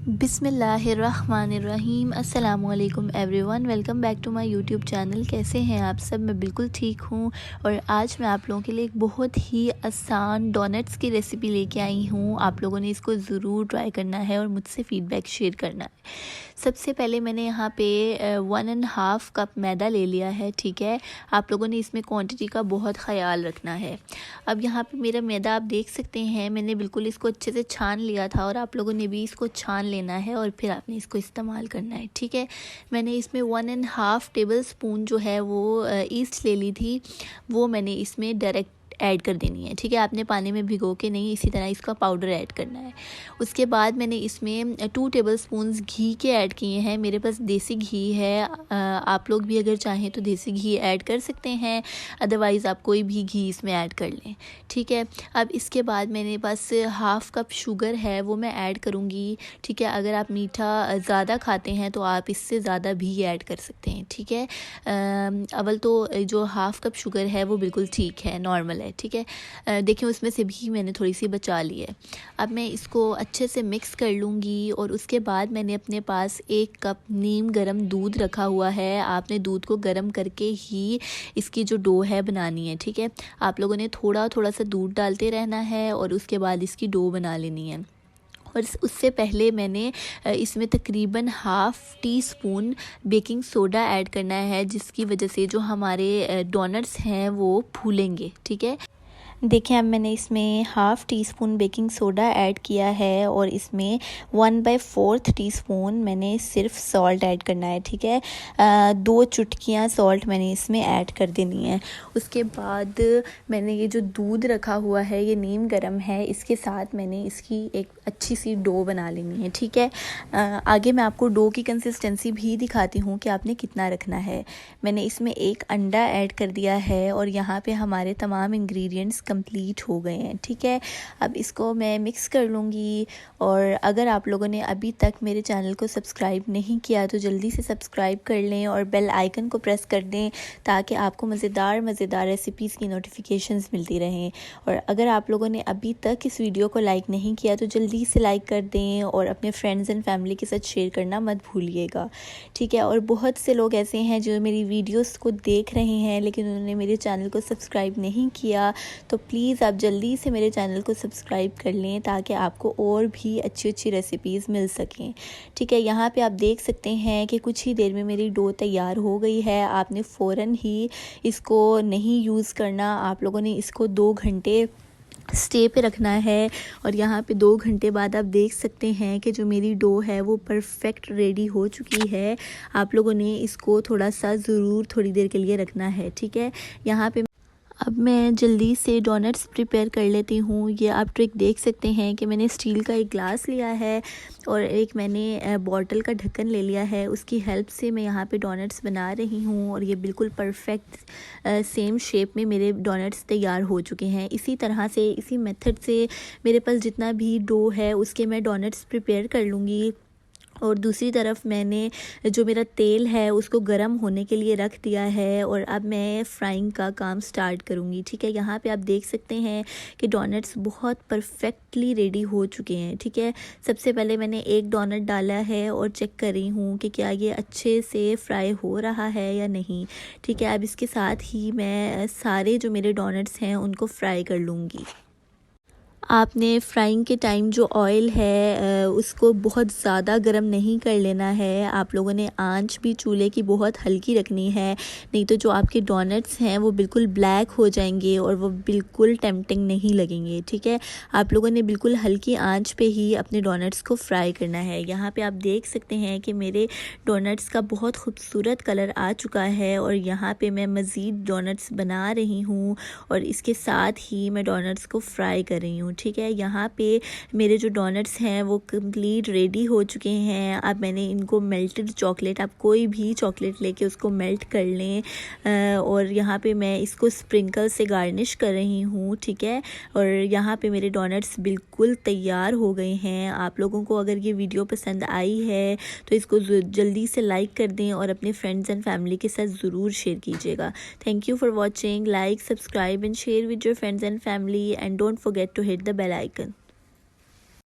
बिस्मिल्लाहिर्रहमानिर्रहीम। अस्सलामुअलैकुम everyone, welcome back to my YouTube channel. कैसे हैं आप सब? मैं बिल्कुल ठीक हूँ और आज मैं आप लोगों के लिए एक बहुत ही आसान डोनट्स की रेसिपी लेके आई हूँ। आप लोगों ने इसको ज़रूर ट्राई करना है और मुझसे फ़ीडबैक शेयर करना है। सबसे पहले मैंने यहाँ पे 1.5 कप मैदा ले लिया है। ठीक है, आप लोगों ने इसमें क्वांटिटी का बहुत ख़याल रखना है। अब यहाँ पे मेरा मैदा आप देख सकते हैं, मैंने बिल्कुल इसको अच्छे से छान लिया था और आप लोगों ने भी इसको छान लेना है और फिर आपने इसको इस्तेमाल करना है। ठीक है, मैंने इसमें 1.5 टेबल स्पून जो है वो ईस्ट ले ली थी, वो मैंने इसमें डायरेक्ट ऐड कर देनी है। ठीक है, आपने पानी में भिगो के नहीं, इसी तरह इसका पाउडर ऐड करना है। उसके बाद मैंने इसमें 2 टेबल स्पून्स घी के ऐड किए हैं। मेरे पास देसी घी है, आप लोग भी अगर चाहें तो देसी घी ऐड कर सकते हैं, अदरवाइज़ आप कोई भी घी इसमें ऐड कर लें। ठीक है, अब इसके बाद मेरे पास 1/2 कप शुगर है, वो मैं ऐड करूँगी। ठीक है, अगर आप मीठा ज़्यादा खाते हैं तो आप इससे ज़्यादा भी ऐड कर सकते हैं। ठीक है, अव्वल तो जो 1/2 कप शुगर है वो बिल्कुल ठीक है, नॉर्मल है। ठीक है, देखिए उसमें से भी मैंने थोड़ी सी बचा ली है। अब मैं इसको अच्छे से मिक्स कर लूँगी और उसके बाद मैंने अपने पास 1 कप नीम गरम दूध रखा हुआ है। आपने दूध को गरम करके ही इसकी जो डो है बनानी है। ठीक है, आप लोगों ने थोड़ा थोड़ा सा दूध डालते रहना है और उसके बाद इसकी डो बना लेनी है। और उससे पहले मैंने इसमें तकरीबन 1/2 टीस्पून बेकिंग सोडा ऐड करना है, जिसकी वजह से जो हमारे डोनट्स हैं वो फूलेंगे। ठीक है, देखिए अब मैंने इसमें 1/2 टीस्पून बेकिंग सोडा ऐड किया है और इसमें 1/4 टीस्पून मैंने सिर्फ सॉल्ट ऐड करना है। ठीक है, 2 चुटकियाँ सॉल्ट मैंने इसमें ऐड कर देनी है। उसके बाद मैंने ये जो दूध रखा हुआ है, ये नीम गरम है, इसके साथ मैंने इसकी एक अच्छी सी डो बना लेनी है। ठीक है, आगे मैं आपको डो की कंसिस्टेंसी भी दिखाती हूँ कि आपने कितना रखना है। मैंने इसमें 1 अंडा ऐड कर दिया है और यहाँ पे हमारे तमाम इंग्रेडिएंट्स कंप्लीट हो गए हैं। ठीक है, अब इसको मैं मिक्स कर लूँगी और अगर आप लोगों ने अभी तक मेरे चैनल को सब्सक्राइब नहीं किया तो जल्दी से सब्सक्राइब कर लें और बेल आइकन को प्रेस कर दें ताकि आपको मज़ेदार रेसिपीज़ की नोटिफिकेशंस मिलती रहें। और अगर आप लोगों ने अभी तक इस वीडियो को लाइक नहीं किया तो जल्दी से लाइक कर दें और अपने फ्रेंड्स एंड फैमिली के साथ शेयर करना मत भूलिएगा। ठीक है, और बहुत से लोग ऐसे हैं जो मेरी वीडियोस को देख रहे हैं लेकिन उन्होंने मेरे चैनल को सब्सक्राइब नहीं किया, तो प्लीज़ आप जल्दी से मेरे चैनल को सब्सक्राइब कर लें ताकि आपको और भी अच्छी अच्छी रेसिपीज़ मिल सकें। ठीक है, यहाँ पे आप देख सकते हैं कि कुछ ही देर में मेरी डो तैयार हो गई है। आपने फ़ौरन ही इसको नहीं यूज़ करना, आप लोगों ने इसको 2 घंटे स्टे पे रखना है। और यहाँ पे 2 घंटे बाद आप देख सकते हैं कि जो मेरी डो है वो परफेक्ट रेडी हो चुकी है। आप लोगों ने इसको थोड़ा सा ज़रूर थोड़ी देर के लिए रखना है। ठीक है, यहाँ पे अब मैं जल्दी से डोनट्स प्रिपेयर कर लेती हूँ। ये आप ट्रिक देख सकते हैं कि मैंने स्टील का एक ग्लास लिया है और एक मैंने बॉटल का ढक्कन ले लिया है। उसकी हेल्प से मैं यहाँ पे डोनट्स बना रही हूँ और ये बिल्कुल परफेक्ट सेम शेप में मेरे डोनट्स तैयार हो चुके हैं। इसी तरह से, इसी मेथड से मेरे पास जितना भी डो है उसके मैं डोनट्स प्रिपेयर कर लूँगी। और दूसरी तरफ मैंने जो मेरा तेल है उसको गर्म होने के लिए रख दिया है और अब मैं फ्राइंग का काम स्टार्ट करूँगी। ठीक है, यहाँ पे आप देख सकते हैं कि डोनट्स बहुत परफेक्टली रेडी हो चुके हैं। ठीक है, सबसे पहले मैंने एक डोनट डाला है और चेक कर रही हूँ कि क्या ये अच्छे से फ्राई हो रहा है या नहीं। ठीक है, अब इसके साथ ही मैं सारे जो मेरे डोनट्स हैं उनको फ्राई कर लूँगी। आपने फ्राइंग के टाइम जो ऑयल है उसको बहुत ज़्यादा गर्म नहीं कर लेना है। आप लोगों ने आंच भी चूल्हे की बहुत हल्की रखनी है, नहीं तो जो आपके डोनट्स हैं वो बिल्कुल ब्लैक हो जाएंगे और वो बिल्कुल टेम्पटिंग नहीं लगेंगे। ठीक है, आप लोगों ने बिल्कुल हल्की आंच पे ही अपने डोनट्स को फ्राई करना है। यहाँ पे आप देख सकते हैं कि मेरे डोनट्स का बहुत खूबसूरत कलर आ चुका है और यहाँ पे मैं मज़ीद डोनट्स बना रही हूँ और इसके साथ ही मैं डोनट्स को फ्राई कर रही हूँ। ठीक है, यहाँ पे मेरे जो डोनट्स हैं वो कंप्लीट रेडी हो चुके हैं। अब मैंने इनको मेल्टेड चॉकलेट, आप कोई भी चॉकलेट लेके उसको मेल्ट कर लें और यहाँ पे मैं इसको स्प्रिंकल से गार्निश कर रही हूँ। ठीक है, और यहाँ पे मेरे डोनट्स बिल्कुल तैयार हो गए हैं। आप लोगों को अगर ये वीडियो पसंद आई है तो इसको जल्दी से लाइक कर दें और अपने फ्रेंड्स एंड फैमिली के साथ ज़रूर शेयर कीजिएगा। Thank you for watching. Like, subscribe and share with your friends and family, and don't forget to hit the bell icon.